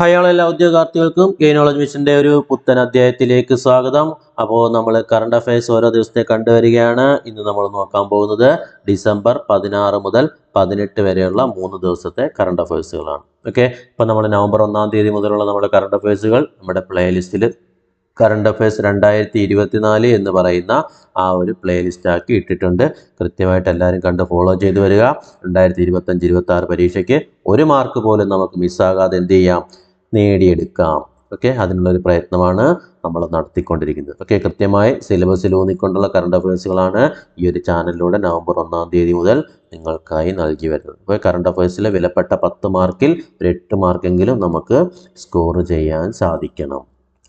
Hi എല്ലാ ഉദ്യോഗാർത്ഥികൾക്കും ഗെയിനോളജി മിഷന്റെ ഒരു പുത്തൻ അധ്യായത്തിലേക്ക് സ്വാഗതം. അപ്പോൾ നമ്മൾ കറണ്ട് അഫയേഴ്സ് ഓരോ ദിവസത്തെ കണ്ടുവരികയാണ്. ഇന്ന് നമ്മൾ നോക്കാൻ പോകുന്നത് ഡിസംബർ 16 മുതൽ 18 വരെയുള്ള 3 ദിവസത്തെ കറണ്ട് അഫയേഴ്സുകളാണ്. ഓക്കെ, ഇപ്പം നമ്മൾ നവംബർ 1 തീയതി മുതലുള്ള നമ്മുടെ കറണ്ട് അഫയേഴ്സുകൾ നമ്മുടെ പ്ലേലിസ്റ്റിൽ കറണ്ട് അഫയേഴ്സ് 2024 എന്ന് പറയുന്ന ആ ഒരു പ്ലേലിസ്റ്റ് ആക്കി ഇട്ടിട്ടുണ്ട്. കൃത്യമായിട്ട് എല്ലാവരും കണ്ട് ഫോളോ ചെയ്ത് വരിക. 2025-26 പരീക്ഷയ്ക്ക് 1 മാർക്ക് പോലും നമുക്ക് മിസ്സാകാതെ എന്ത് ചെയ്യാം, നേടിയെടുക്കാം. ഓക്കെ, അതിനുള്ളൊരു പ്രയത്നമാണ് നമ്മൾ നടത്തിക്കൊണ്ടിരിക്കുന്നത്. ഓക്കെ, കൃത്യമായി സിലബസിൽ ഊന്നിക്കൊണ്ടുള്ള കറണ്ട് അഫയേഴ്സുകളാണ് ഈ ഒരു ചാനലിലൂടെ നവംബർ 1 തീയതി മുതൽ നിങ്ങൾക്കായി നൽകി വരുന്നത്. അപ്പോൾ കറണ്ട് അഫയേഴ്സിലെ വിലപ്പെട്ട 10 മാർക്കിൽ ഒരു 8 മാർക്കെങ്കിലും നമുക്ക് സ്കോർ ചെയ്യാൻ സാധിക്കണം.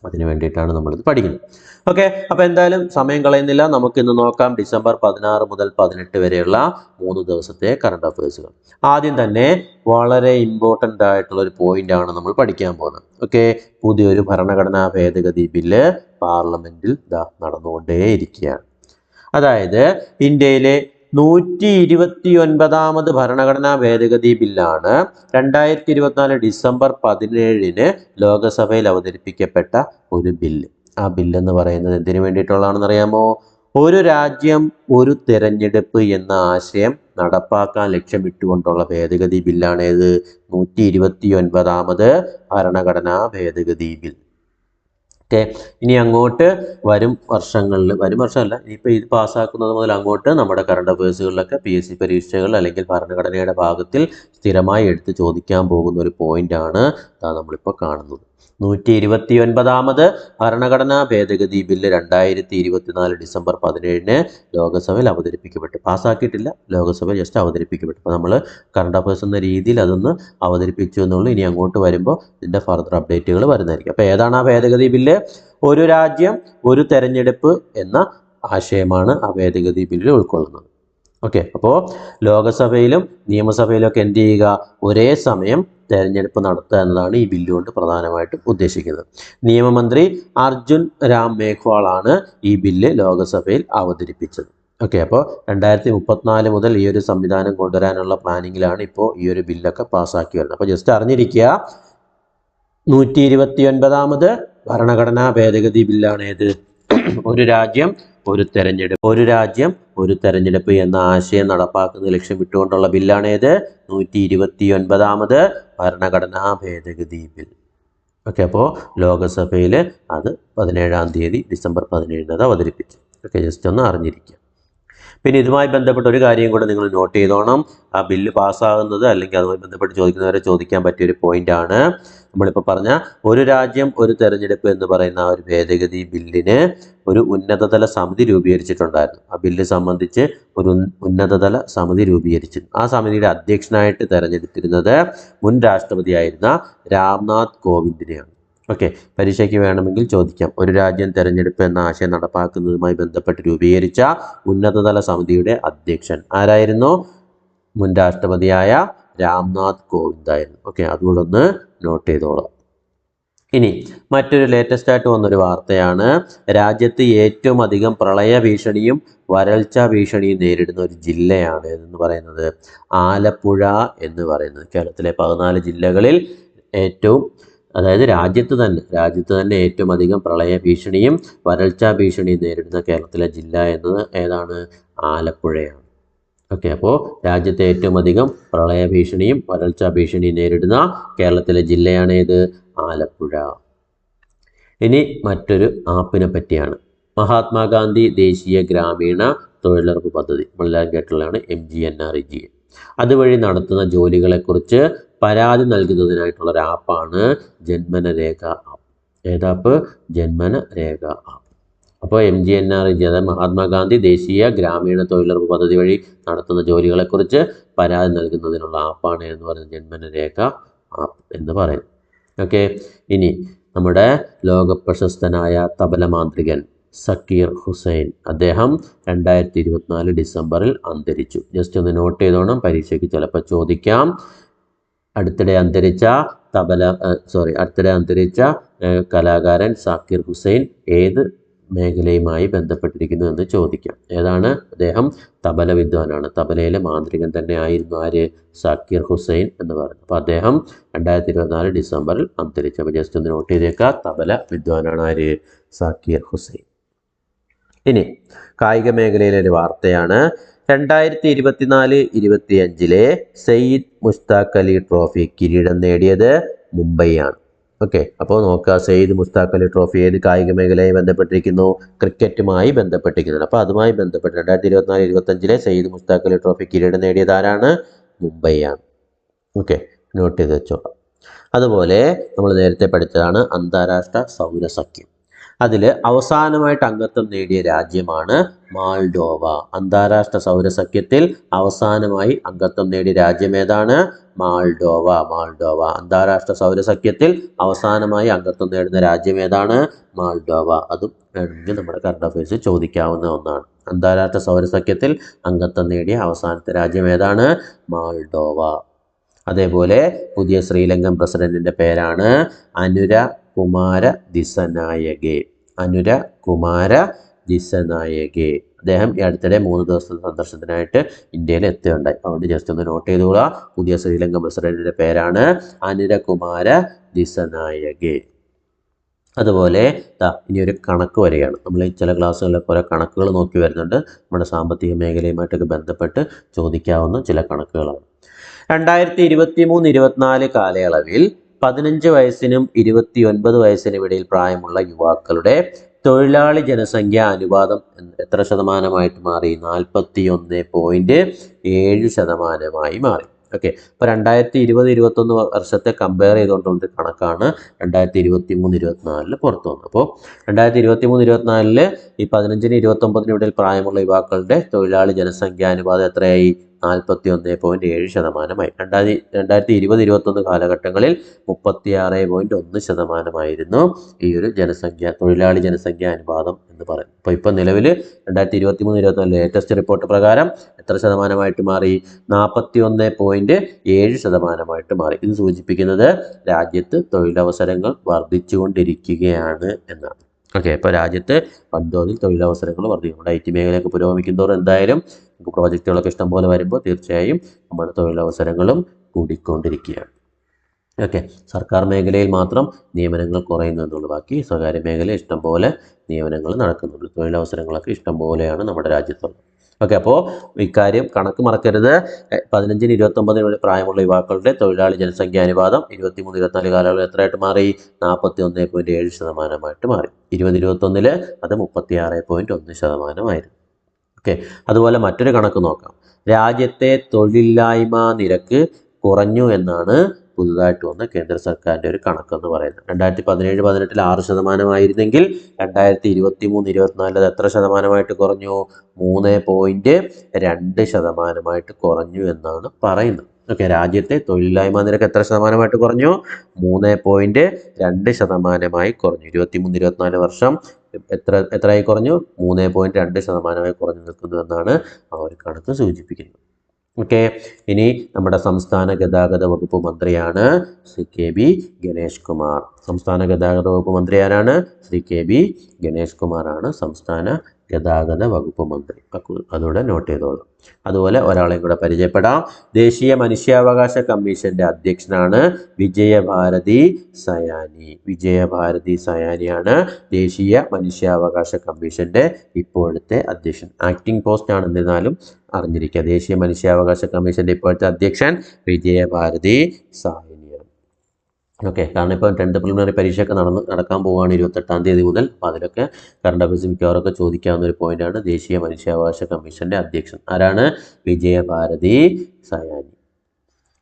അതിനു വേണ്ടിയിട്ടാണ് നമ്മളിത് പഠിക്കുന്നത്. ഓക്കെ, അപ്പോൾ എന്തായാലും സമയം കളയുന്നില്ല, നമുക്ക് ഇന്ന് നോക്കാം ഡിസംബർ 16 മുതൽ 18 വരെയുള്ള 3 ദിവസത്തെ കറണ്ട് അഫയേഴ്സുകൾ. ആദ്യം തന്നെ വളരെ ഇമ്പോർട്ടൻ്റ് ആയിട്ടുള്ള ഒരു പോയിന്റ് ആണ് നമ്മൾ പഠിക്കാൻ പോകുന്നത്. ഓക്കെ, പുതിയൊരു ഭരണഘടനാ ഭേദഗതി ബില്ല് പാർലമെന്റിൽ നടന്നുകൊണ്ടേയിരിക്കുകയാണ്. അതായത് ഇന്ത്യയിലെ 129ാമത് ഭരണഘടനാ ഭേദഗതി ബില്ലാണ് 2024 ഡിസംബർ 17 ലോകസഭയിൽ അവതരിപ്പിക്കപ്പെട്ട ഒരു ബില്ല്. ആ ബില്ലെന്ന് പറയുന്നത് എന്തിനു വേണ്ടിയിട്ടുള്ളതാണെന്ന് അറിയാമോ? ഒരു രാജ്യം ഒരു തെരഞ്ഞെടുപ്പ് എന്ന ആശയം നടപ്പാക്കാൻ ലക്ഷ്യമിട്ടുകൊണ്ടുള്ള ഭേദഗതി ബില്ലാണ് ഇത്. 129ാമത് ഭരണഘടനാ ഭേദഗതി ബിൽ. ഓക്കെ, ഇനി അങ്ങോട്ട് വരും വർഷമല്ല, ഇനിയിപ്പോൾ ഇത് പാസ്സാക്കുന്നത് മുതൽ അങ്ങോട്ട് നമ്മുടെ കറണ്ട് അഫയേഴ്സുകളിലൊക്കെ PSC പരീക്ഷകൾ അല്ലെങ്കിൽ ഭരണഘടനയുടെ ഭാഗത്തിൽ സ്ഥിരമായി എടുത്ത് ചോദിക്കാൻ പോകുന്ന ഒരു പോയിന്റാണ് നമ്മളിപ്പോൾ കാണുന്നത്. 129ാമത് ഭരണഘടനാ ഭേദഗതി ബില്ല് 2024 ഡിസംബർ 17 ലോകസഭയിൽ അവതരിപ്പിക്കപ്പെട്ടു. പാസ്സാക്കിയിട്ടില്ല, ലോകസഭയിൽ ജസ്റ്റ് അവതരിപ്പിക്കപ്പെട്ടു. അപ്പോൾ നമ്മൾ കറണ്ട് അഫയേഴ്സ് എന്ന രീതിയിൽ അതൊന്ന് അവതരിപ്പിച്ചു എന്നുള്ളൂ. ഇനി അങ്ങോട്ട് വരുമ്പോൾ ഇതിൻ്റെ ഫർദർ അപ്ഡേറ്റുകൾ വരുന്നതായിരിക്കും. അപ്പോൾ ഏതാണ് ആ ഭേദഗതി ബില്ല്? ഒരു രാജ്യം ഒരു തെരഞ്ഞെടുപ്പ് എന്ന ആശയമാണ് ആ ഭേദഗതി ബില്ലിൽ ഉൾക്കൊള്ളുന്നത്. ഓക്കെ, അപ്പോൾ ലോകസഭയിലും നിയമസഭയിലും ഒക്കെ എന്ത് ചെയ്യുക, ഒരേ സമയം തെരഞ്ഞെടുപ്പ് നടത്തുക എന്നതാണ് ഈ ബില്ല് കൊണ്ട് പ്രധാനമായിട്ടും ഉദ്ദേശിക്കുന്നത്. നിയമമന്ത്രി അർജുൻ രാം മേഘ്വാൾ ആണ് ഈ ബില്ല് ലോകസഭയിൽ അവതരിപ്പിച്ചത്. ഓക്കെ, അപ്പോൾ 2034 മുതൽ ഈ ഒരു സംവിധാനം കൊണ്ടുവരാനുള്ള പ്ലാനിങ്ങിലാണ് ഇപ്പോൾ ഈ ഒരു ബില്ലൊക്കെ പാസ്സാക്കി വരുന്നത്. അപ്പോൾ ജസ്റ്റ് അറിഞ്ഞിരിക്കുക, 129ാമത് ഭരണഘടനാ ഭേദഗതി ബില്ലാണ് ഏത്? ഒരു രാജ്യം ഒരു തെരഞ്ഞെടുപ്പ് എന്ന ആശയം നടപ്പാക്കുന്ന ലക്ഷ്യമിട്ടുകൊണ്ടുള്ള ബില്ലാണ് ഏത്? 129ാമത് ഭരണഘടനാ ഭേദഗതി ബിൽ. ഓക്കെ, അപ്പോൾ ലോകസഭയിൽ അത് 17 തീയതി ഡിസംബർ 17 അത് അവതരിപ്പിച്ചു. ഓക്കെ, ജസ്റ്റ് ഒന്ന് അറിഞ്ഞിരിക്കുക. പിന്നെ ഇതുമായി ബന്ധപ്പെട്ട ഒരു കാര്യം കൂടെ നിങ്ങൾ നോട്ട് ചെയ്തോണം. ആ ബില്ല് പാസ്സാകുന്നത് അല്ലെങ്കിൽ അതുമായി ബന്ധപ്പെട്ട് ചോദിക്കുന്നവരെ ചോദിക്കാൻ പറ്റിയൊരു പോയിന്റാണ് നമ്മളിപ്പോൾ പറഞ്ഞ ഒരു രാജ്യം ഒരു തെരഞ്ഞെടുപ്പ് എന്ന് പറയുന്ന ആ ഒരു ഭേദഗതി ബില്ലിന് ഒരു ഉന്നതതല സമിതി രൂപീകരിച്ചിട്ടുണ്ടായിരുന്നു. ആ ബില്ല് സംബന്ധിച്ച് ഒരു ഉന്നതതല സമിതി രൂപീകരിച്ചു. ആ സമിതിയുടെ അധ്യക്ഷനായിട്ട് തെരഞ്ഞെടുത്തിരുന്നത് മുൻ രാഷ്ട്രപതിയായിരുന്ന രാംനാഥ് കോവിന്ദിനെയാണ്. ഓക്കെ, പരീക്ഷയ്ക്ക് വേണമെങ്കിൽ ചോദിക്കാം, ഒരു രാജ്യം തെരഞ്ഞെടുപ്പ് എന്ന ആശയം നടപ്പാക്കുന്നതുമായി ബന്ധപ്പെട്ട് രൂപീകരിച്ച ഉന്നതതല സമിതിയുടെ അധ്യക്ഷൻ ആരായിരുന്നു? മുൻ രാഷ്ട്രപതിയായ രാംനാഥ് കോവിന്ദ് ആയിരുന്നു. ഓക്കെ, അതുകൂടെ ഒന്ന് നോട്ട് ചെയ്തോളാം. ഇനി മറ്റൊരു ലേറ്റസ്റ്റ് ആയിട്ട് വന്നൊരു വാർത്തയാണ്, രാജ്യത്ത് ഏറ്റവും അധികം പ്രളയ ഭീഷണിയും വരൾച്ച ഭീഷണിയും നേരിടുന്ന ഒരു ജില്ലയാണ് എന്ന് പറയുന്നത് ആലപ്പുഴ എന്ന് പറയുന്നത്. കേരളത്തിലെ 14 ജില്ലകളിൽ അതായത് രാജ്യത്ത് തന്നെ ഏറ്റവും അധികം പ്രളയ ഭീഷണിയും വരൾച്ച ഭീഷണിയും നേരിടുന്ന കേരളത്തിലെ ജില്ല എന്നത് ഏതാണ്? ആലപ്പുഴയാണ്. ഓക്കെ, അപ്പോൾ രാജ്യത്തെ ഏറ്റവും അധികം പ്രളയ ഭീഷണിയും വരൾച്ച ഭീഷണിയും നേരിടുന്ന കേരളത്തിലെ ജില്ലയാണ് ഏത്? ആലപ്പുഴ. ഇനി മറ്റൊരു ആപ്പിനെ പറ്റിയാണ്, മഹാത്മാഗാന്ധി ദേശീയ ഗ്രാമീണ തൊഴിലുറപ്പ് പദ്ധതി. നമ്മളെല്ലാവരും കേട്ടുള്ളതാണ് MGNREGA. അതുവഴി നടത്തുന്ന ജോലികളെക്കുറിച്ച് പരാതി നൽകുന്നതിനായിട്ടുള്ള ഒരു ആപ്പാണ് ജന്മനരേഖ ആപ്പ്. ഏതാപ്പ്? ജന്മനരേഖ ആപ്പ്. അപ്പോൾ MGNREGA അതായത് മഹാത്മാഗാന്ധി ദേശീയ ഗ്രാമീണ തൊഴിലുറപ്പ് പദ്ധതി വഴി നടത്തുന്ന ജോലികളെക്കുറിച്ച് പരാതി നൽകുന്നതിനുള്ള ആപ്പാണ് എന്ന് പറയുന്നത് ജന്മനരേഖ ആപ്പ് എന്ന് പറയുന്നത്. ഓക്കെ, ഇനി നമ്മുടെ ലോകപ്രശസ്തനായ തബല മാന്ത്രികൻ സക്കീർ ഹുസൈൻ, അദ്ദേഹം 2024 ഡിസംബറിൽ അന്തരിച്ചു. ജസ്റ്റ് ഒന്ന് നോട്ട് ചെയ്തോണം, പരീക്ഷയ്ക്ക് ചിലപ്പോൾ ചോദിക്കാം. അടുത്തിടെ അന്തരിച്ച കലാകാരൻ സക്കീർ ഹുസൈൻ ഏത് മേഖലയുമായി ബന്ധപ്പെട്ടിരിക്കുന്നു എന്ന് ചോദിക്കാം. ഏതാണ്? അദ്ദേഹം തബല വിദ്വാനാണ്. തബലയിലെ മാന്ത്രികൻ തന്നെ ആയിരുന്നു ആര്? സാക്കിർ ഹുസൈൻ എന്ന് പറയുന്നത്. അപ്പോൾ അദ്ദേഹം 2024 ഡിസംബറിൽ അന്തരിച്ചു. അപ്പോൾ ജസ്റ്റ് ഒന്ന് നോട്ട് ചെയ്തേക്കുക, തബല വിദ്വാനാണ് ആര്? സാക്കിർ ഹുസൈൻ. ഇനി കായിക മേഖലയിലെ ഒരു വാർത്തയാണ്. 2024-25 സയ്യിദ് മുസ്താഖ് അലി ട്രോഫി കിരീടം നേടിയത് മുംബൈയാണ്. ഓക്കെ, അപ്പോൾ നോക്കുക, സയ്യിദ് മുസ്താഖ് അലി ട്രോഫി ഏത് കായിക മേഖലയുമായി ബന്ധപ്പെട്ടിരിക്കുന്നു? ക്രിക്കറ്റുമായി ബന്ധപ്പെട്ടിരിക്കുന്നത്. അപ്പോൾ അതുമായി ബന്ധപ്പെട്ട് 2024-25 സയ്യിദ് മുസ്താഖ് അലി ട്രോഫി കിരീടം നേടിയത് ആരാണ്? മുംബൈയാണ്. ഓക്കെ, നോട്ട് ചെയ്ത് വെച്ചോളാം. അതുപോലെ നമ്മൾ നേരത്തെ പഠിച്ചതാണ് അന്താരാഷ്ട്ര സൗരസഖ്യം. അതിൽ അവസാനമായിട്ട് അംഗത്വം നേടിയ രാജ്യമാണ് മാൾഡോവ. അന്താരാഷ്ട്ര സൗരസഖ്യത്തിൽ അവസാനമായി അംഗത്വം നേടിയ രാജ്യം ഏതാണ്? മാൾഡോവ. അന്താരാഷ്ട്ര സൗരസഖ്യത്തിൽ അവസാനമായി അംഗത്വം നേടുന്ന രാജ്യം ഏതാണ്? മാൾഡോവ. അതും വേണമെങ്കിൽ നമ്മുടെ കറണ്ട് അഫയേഴ്സ് ചോദിക്കാവുന്ന ഒന്നാണ്. അന്താരാഷ്ട്ര സൗരസഖ്യത്തിൽ അംഗത്വം നേടിയ അവസാനത്തെ രാജ്യം ഏതാണ്? മാൾഡോവ. അതേപോലെ പുതിയ ശ്രീലങ്കൻ പ്രസിഡന്റിന്റെ പേരാണ് അനുര കുമാര ദിസനായകെ. അദ്ദേഹം ഈ അടുത്തിടെ 3 ദിവസത്തെ സന്ദർശനത്തിനായിട്ട് ഇന്ത്യയിൽ എത്തുകയുണ്ടായി. അതുകൊണ്ട് ജസ്റ്റ് ഒന്ന് നോട്ട് ചെയ്തുകൊള്ളുക. പുതിയ ശ്രീലങ്കൻ പ്രസിഡന്റിന്റെ പേരാണ് അനുരകുമാര ദിസനായകെ. അതുപോലെ ഇനി ഒരു കണക്ക് വരികയാണ്. നമ്മൾ ചില ക്ലാസ്സുകളിലൊക്കെ ഓരോ കണക്കുകൾ നോക്കി വരുന്നുണ്ട്. നമ്മുടെ സാമ്പത്തിക മേഖലയുമായിട്ടൊക്കെ ബന്ധപ്പെട്ട് ചോദിക്കാവുന്ന ചില കണക്കുകളാണ്. 2023-24 കാലയളവിൽ 15 വയസ്സിനും 29 വയസ്സിനും ഇടയിൽ പ്രായമുള്ള യുവാക്കളുടെ തൊഴിലാളി ജനസംഖ്യ അനുപാതം എത്ര ശതമാനമായിട്ട് മാറി? 41.7% മാറി. ഓക്കെ, അപ്പോൾ 2020-21 വർഷത്തെ കമ്പയർ ചെയ്തുകൊണ്ടുള്ള കണക്കാണ് 2023-24 പുറത്തു വന്നത്. അപ്പോൾ 2023-24 ഈ 15-29 ഇടയിൽ പ്രായമുള്ള യുവാക്കളുടെ തൊഴിലാളി ജനസംഖ്യ അനുപാതം എത്രയായി? 41.7%. 2020-21 കാലഘട്ടങ്ങളിൽ 36.1% ഈ ഒരു തൊഴിലാളി ജനസംഖ്യ അനുപാതം എന്ന് പറയുന്നത്. അപ്പോൾ ഇപ്പോൾ നിലവിൽ 2023-24 ലേറ്റസ്റ്റ് റിപ്പോർട്ട് പ്രകാരം എത്ര ശതമാനമായിട്ട് മാറി? 41.7% മാറി. ഇത് സൂചിപ്പിക്കുന്നത് രാജ്യത്ത് തൊഴിലവസരങ്ങൾ വർദ്ധിച്ചുകൊണ്ടിരിക്കുകയാണ് എന്നാണ്. ഓക്കെ, ഇപ്പോൾ രാജ്യത്ത് വൻതോതിൽ തൊഴിലവസരങ്ങൾ വർദ്ധിക്കും. നമ്മുടെ IT മേഖലയൊക്കെ പുരോഗമിക്കും തോറും എന്തായാലും നമുക്ക് പ്രോജക്റ്റുകളൊക്കെ ഇഷ്ടംപോലെ വരുമ്പോൾ തീർച്ചയായും നമ്മുടെ തൊഴിലവസരങ്ങളും കൂടിക്കൊണ്ടിരിക്കുകയാണ്. ഓക്കെ, സർക്കാർ മേഖലയിൽ മാത്രം നിയമനങ്ങൾ കുറയുന്നു എന്നുള്ളൂ. ബാക്കി സ്വകാര്യ മേഖലയിൽ ഇഷ്ടംപോലെ നിയമനങ്ങൾ നടക്കുന്നുള്ളൂ. തൊഴിലവസരങ്ങളൊക്കെ ഇഷ്ടംപോലെയാണ് നമ്മുടെ രാജ്യത്തുള്ളത്. ഓക്കെ, അപ്പോൾ ഇക്കാര്യം കണക്ക് മറക്കരുത്. 15-29 പ്രായമുള്ള യുവാക്കളുടെ തൊഴിലാളി ജനസംഖ്യ അനുപാതം 23-24 കാലയളവിൽ എത്രയായിട്ട് മാറി? 41.7% മാറി. 2021 അത് 36.1% ഓക്കെ, അതുപോലെ മറ്റൊരു കണക്ക് നോക്കാം. രാജ്യത്തെ തൊഴിലില്ലായ്മ നിരക്ക് കുറഞ്ഞു എന്നാണ് പുതുതായിട്ട് വന്ന കേന്ദ്ര സർക്കാരിൻ്റെ ഒരു കണക്കെന്ന് പറയുന്നത്. 2017-18 6% ആയിരുന്നെങ്കിൽ 2023-24 അത് എത്ര ശതമാനമായിട്ട് കുറഞ്ഞു? 3.2% കുറഞ്ഞു എന്നാണ് പറയുന്നത്. ഓക്കെ, രാജ്യത്തെ തൊഴിലില്ലായ്മ നിരക്ക് എത്ര ശതമാനമായിട്ട് കുറഞ്ഞു? 3.2% കുറഞ്ഞു. 23-24 വർഷം എത്രയായി കുറഞ്ഞു? 3.2% കുറഞ്ഞു നിൽക്കുന്നു എന്നാണ് ആ ഒരു കണക്ക് സൂചിപ്പിക്കുന്നത്. ഓക്കെ, ഇനി നമ്മുടെ സംസ്ഥാന ഗതാഗത വകുപ്പ് മന്ത്രിയാണ് ശ്രീ KB ഗണേഷ് കുമാർ. സംസ്ഥാന ഗതാഗത വകുപ്പ് മന്ത്രി ആരാണ്? ശ്രീ KB ഗണേഷ് കുമാറാണ് സംസ്ഥാന ഗതാഗത വകുപ്പ് മന്ത്രി. അതോടെ നോട്ട് ചെയ്തോളൂ. അതുപോലെ ഒരാളെയും കൂടെ പരിചയപ്പെടാം. ദേശീയ മനുഷ്യാവകാശ കമ്മീഷന്റെ അധ്യക്ഷനാണ് വിജയഭാരതി സയാനിയാണ് ദേശീയ മനുഷ്യാവകാശ കമ്മീഷന്റെ ഇപ്പോഴത്തെ അധ്യക്ഷൻ. ആക്ടിംഗ് പോസ്റ്റ് ആണ്, എന്നിരുന്നാലും അറിഞ്ഞിരിക്കുക. ദേശീയ മനുഷ്യാവകാശ കമ്മീഷന്റെ ഇപ്പോഴത്തെ അധ്യക്ഷൻ വിജയഭാരതി സയാനിയാണ്. ഓക്കെ, കാരണം ഇപ്പോൾ 10th പ്രിലിമിനറി പരീക്ഷയൊക്കെ നടക്കാൻ പോവുകയാണ് 28-ാം തീയതി മുതൽ. അപ്പോൾ അതിലൊക്കെ കറണ്ട് അഫയേഴ്സ് മിക്കവാറൊക്കെ ചോദിക്കാവുന്ന ഒരു പോയിന്റാണ്. ദേശീയ മനുഷ്യാവകാശ കമ്മീഷന്റെ അധ്യക്ഷൻ ആരാണ്? വിജയഭാരതി സയാനി.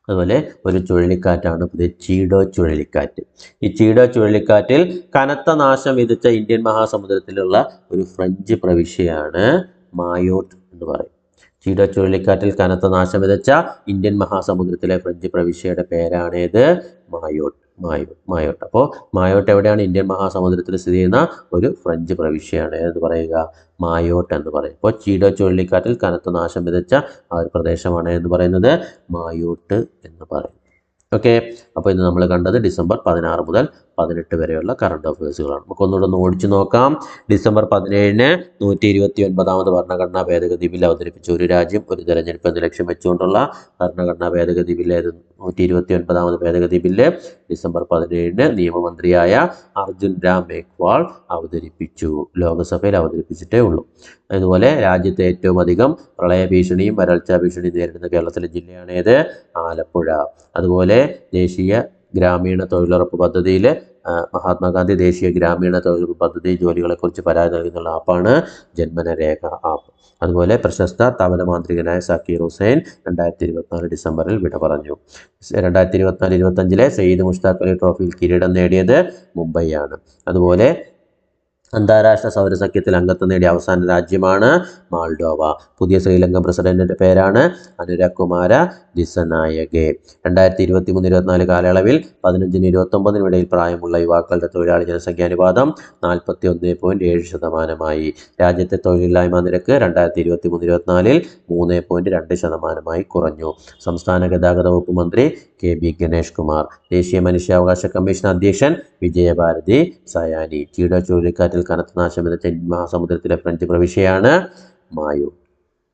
അതുപോലെ ഒരു ചുഴലിക്കാറ്റാണ് ചീഡോ ചുഴലിക്കാറ്റ്. ഈ ചീഡോ ചുഴലിക്കാറ്റിൽ കനത്ത നാശം വിതച്ച ഇന്ത്യൻ മഹാസമുദ്രത്തിലുള്ള ഒരു ഫ്രഞ്ച് പ്രവിശ്യയാണ് മായോട്ട് എന്ന് പറയും. ചീഡോ ചുഴലിക്കാറ്റിൽ കനത്ത നാശം വിതച്ച ഇന്ത്യൻ മഹാസമുദ്രത്തിലെ ഫ്രഞ്ച് പ്രവിശ്യയുടെ പേരാണേത്? മായോട്ട്. അപ്പോൾ മായോട്ട് എവിടെയാണ്? ഇന്ത്യൻ മഹാസമുദ്രത്തിൽ സ്ഥിതി ചെയ്യുന്ന ഒരു ഫ്രഞ്ച് പ്രവിശ്യയാണ്. ഏതെന്ന് പറയുക? മായോട്ട് എന്ന് പറയും. അപ്പോൾ ചീഡോ ചുഴലിക്കാറ്റിൽ കനത്ത നാശം വിതച്ച ആ ഒരു പ്രദേശമാണ് എന്ന് പറയുന്നത് മായോട്ട് എന്ന് പറയും. ഓക്കെ, അപ്പോൾ ഇന്ന് നമ്മൾ കണ്ടത് ഡിസംബർ 16 മുതൽ 18 വരെയുള്ള കറണ്ട് അഫയേഴ്സുകളാണ്. നമുക്കൊന്നുകൂടെ ഒന്ന് ഓടിച്ചു നോക്കാം. ഡിസംബർ 17-ന് 129ാമത് ഭരണഘടനാ ഭേദഗതി ബിൽ അവതരിപ്പിച്ച ഒരു രാജ്യം ഒരു തെരഞ്ഞെടുപ്പ് എന്ന ലക്ഷ്യം വെച്ചുകൊണ്ടുള്ള ഭരണഘടനാ ഭേദഗതി ബില്ല് 129ാമത് ഭേദഗതി ബില്ല് ഡിസംബർ 17-ന് നിയമമന്ത്രിയായ അർജുൻ രാം മേഘ്വാൾ അവതരിപ്പിച്ചു. ലോകസഭയിൽ അവതരിപ്പിച്ചിട്ടേ ഉള്ളൂ. അതുപോലെ രാജ്യത്തെ ഏറ്റവും അധികം പ്രളയ ഭീഷണിയും വരൾച്ചാ ഭീഷണിയും നേരിടുന്ന കേരളത്തിലെ ജില്ലയാണ് ഏത്? ആലപ്പുഴ. അതുപോലെ ദേശീയ ഗ്രാമീണ തൊഴിലുറപ്പ് പദ്ധതിയിൽ മഹാത്മാഗാന്ധി ദേശീയ ഗ്രാമീണ തൊഴിലുറപ്പ് പദ്ധതി ജോലികളെക്കുറിച്ച് പരാതി നൽകുന്ന ആപ്പാണ് ജന്മനരേഖ ആപ്പ്. അതുപോലെ പ്രശസ്ത തബല മാന്ത്രികനായ സക്കീർ ഹുസൈൻ 2024 ഡിസംബറിൽ വിട പറഞ്ഞു. 2024-25 സയ്യിദ് മുഷ്താഖ് അലി ട്രോഫിയിൽ കിരീടം നേടിയത് മുംബൈയാണ്. അതുപോലെ അന്താരാഷ്ട്ര സൗരസഖ്യത്തിൽ അംഗത്വം നേടിയ അവസാന രാജ്യമാണ് മാൾഡോവ. പുതിയ ശ്രീലങ്കൻ പ്രസിഡന്റിന്റെ പേരാണ് അനുരാഗ് കുമാര ദിസനായകെ. 2023-24 കാലയളവിൽ 15-29 ഇടയിൽ പ്രായമുള്ള യുവാക്കളുടെ തൊഴിലാളി ജനസംഖ്യാനുപാതം 41.7%. രാജ്യത്തെ തൊഴിലില്ലായ്മ നിരക്ക് 2023-24 3.2% കുറഞ്ഞു. സംസ്ഥാന ഗതാഗത വകുപ്പ് മന്ത്രി KB ഗണേഷ് കുമാർ. ദേശീയ മനുഷ്യാവകാശ കമ്മീഷൻ അധ്യക്ഷൻ വിജയഭാരതി സയാനി. ചീഡ ചുഴലിക്കാറ്റിൽ കനത്ത നാശം വിതച്ച ഇന്ത്യൻ മഹാസമുദ്രത്തിലെ ഫ്രഞ്ച് പ്രവിശ്യയാണ് മായു.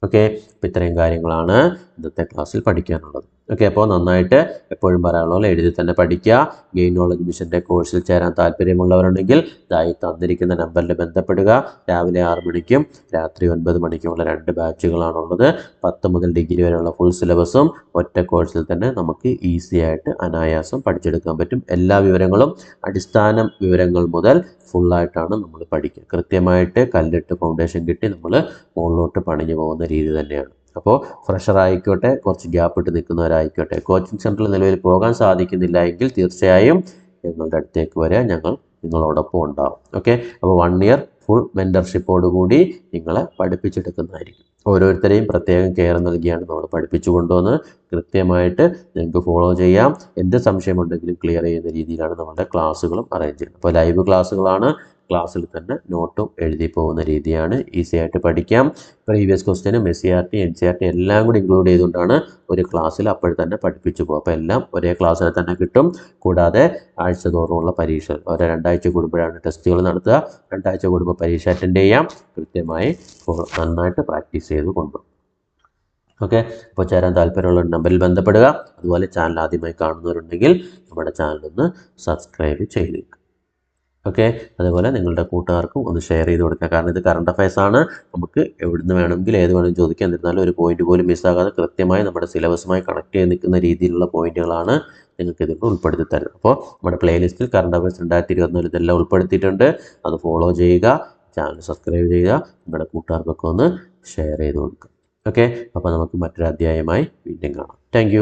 ഓക്കെ, അപ്പോൾ ഇത്രയും കാര്യങ്ങളാണ് ഇന്നത്തെ ക്ലാസ്സിൽ പഠിക്കാനുള്ളത്. ഓക്കെ, അപ്പോൾ നന്നായിട്ട് എപ്പോഴും പറയാനുള്ള എഴുതി തന്നെ പഠിക്കുക. ഗെയിൻ നോളജ് മിഷൻ്റെ കോഴ്സിൽ ചേരാൻ താല്പര്യമുള്ളവരുണ്ടെങ്കിൽ ഇതായി തന്നിരിക്കുന്ന നമ്പറിൽ ബന്ധപ്പെടുക. രാവിലെ 6 മണിക്കും രാത്രി 9 മണിക്കുമുള്ള 2 ബാച്ചുകളാണുള്ളത്. 10 മുതൽ ഡിഗ്രി വരെയുള്ള ഫുൾ സിലബസും ഒറ്റ കോഴ്സിൽ തന്നെ നമുക്ക് ഈസി ആയിട്ട് അനായാസം പഠിച്ചെടുക്കാൻ പറ്റും. എല്ലാ വിവരങ്ങളും അടിസ്ഥാന വിവരങ്ങൾ മുതൽ ഫുള്ളായിട്ടാണ് നമ്മൾ പഠിക്കുക. കൃത്യമായിട്ട് കല്ലിട്ട് ഫൗണ്ടേഷൻ കിട്ടി നമ്മൾ മുകളിലോട്ട് പണിഞ്ഞു പോകുന്ന രീതി തന്നെയാണ്. അപ്പോൾ ഫ്രഷർ ആയിക്കോട്ടെ, കുറച്ച് ഗ്യാപ്പ് ഇട്ട് നിൽക്കുന്നവരായിക്കോട്ടെ, കോച്ചിങ് സെൻറ്ററിൽ നിലവിൽ പോകാൻ സാധിക്കുന്നില്ല എങ്കിൽ തീർച്ചയായും ഞങ്ങളുടെ അടുത്തേക്ക് വരിക, ഞങ്ങൾ നിങ്ങളോടൊപ്പം ഉണ്ടാവും. ഓക്കെ, അപ്പോൾ 1 ഇയർ ഫുൾ മെൻറ്റർഷിപ്പോടുകൂടി നിങ്ങളെ പഠിപ്പിച്ചെടുക്കുന്നതായിരിക്കും. ഓരോരുത്തരെയും പ്രത്യേകം കെയർ നൽകിയാണ് നമ്മൾ പഠിപ്പിച്ചു കൊണ്ടുവന്ന് കൃത്യമായിട്ട് നിങ്ങൾക്ക് ഫോളോ ചെയ്യാം. എന്ത് സംശയമുണ്ടെങ്കിലും ക്ലിയർ ചെയ്യുന്ന രീതിയിലാണ് നമ്മുടെ ക്ലാസ്സുകളും അറേഞ്ച് ചെയ്യുന്നത്. അപ്പോൾ ലൈവ് ക്ലാസ്സുകളാണ്. ക്ലാസ്സിൽ തന്നെ നോട്ടും എഴുതി പോകുന്ന രീതിയാണ്. ഈസി ആയിട്ട് പഠിക്കാം. പ്രീവിയസ് ക്വസ്റ്റ്യനും SCERT NCERT എല്ലാം കൂടി ഇൻക്ലൂഡ് ചെയ്തുകൊണ്ടാണ് ഒരു ക്ലാസ്സിൽ അപ്പോൾ തന്നെ പഠിപ്പിച്ചു പോകും. അപ്പോൾ എല്ലാം ഒരേ ക്ലാസ്സിൽ തന്നെ കിട്ടും. കൂടാതെ ആഴ്ച തോറുമുള്ള പരീക്ഷ 2 ആഴ്ച കൂടുമ്പോഴാണ് ടെസ്റ്റുകൾ നടത്തുക. 2 ആഴ്ച കൂടുമ്പോൾ പരീക്ഷ അറ്റൻഡ് ചെയ്യാം. കൃത്യമായി നന്നായിട്ട് പ്രാക്ടീസ് ചെയ്ത് കൊണ്ടുപോകും. ഓക്കെ, അപ്പോൾ ചേരാൻ താല്പര്യമുള്ള നമ്പറിൽ ബന്ധപ്പെടുക. അതുപോലെ ചാനൽ ആദ്യമായി കാണുന്നവരുണ്ടെങ്കിൽ നമ്മുടെ ചാനലൊന്ന് സബ്സ്ക്രൈബ് ചെയ്തേക്കുക. ഓക്കെ, അതുപോലെ നിങ്ങളുടെ കൂട്ടുകാർക്കും ഒന്ന് ഷെയർ ചെയ്ത് കൊടുക്കുക. കാരണം ഇത് കറണ്ട് അഫയേഴ്സ് ആണ്. നമുക്ക് എവിടുന്ന് വേണമെങ്കിൽ ഏത് വേണമെങ്കിലും ചോദിക്കാം. എന്നിരുന്നാലും ഒരു പോയിന്റ് പോലും മിസ്സാകാതെ കൃത്യമായി നമ്മുടെ സിലബസുമായി കണക്ട് ചെയ്ത് നിൽക്കുന്ന രീതിയിലുള്ള പോയിന്റുകളാണ് നിങ്ങൾക്ക് ഇതിൽ ഉൾപ്പെടുത്തി തരുന്നത്. അപ്പോൾ നമ്മുടെ പ്ലേലിസ്റ്റിൽ കറണ്ട് അഫയേഴ്സ് 2024 ഇതെല്ലാം ഉൾപ്പെടുത്തിയിട്ടുണ്ട്. അത് ഫോളോ ചെയ്യുക, ചാനൽ സബ്സ്ക്രൈബ് ചെയ്യുക, നിങ്ങളുടെ കൂട്ടുകാർക്കൊക്കെ ഒന്ന് ഷെയർ ചെയ്ത് കൊടുക്കുക. ഓക്കെ, അപ്പോൾ നമുക്ക് മറ്റൊരു അധ്യായമായി വീണ്ടും കാണാം. താങ്ക്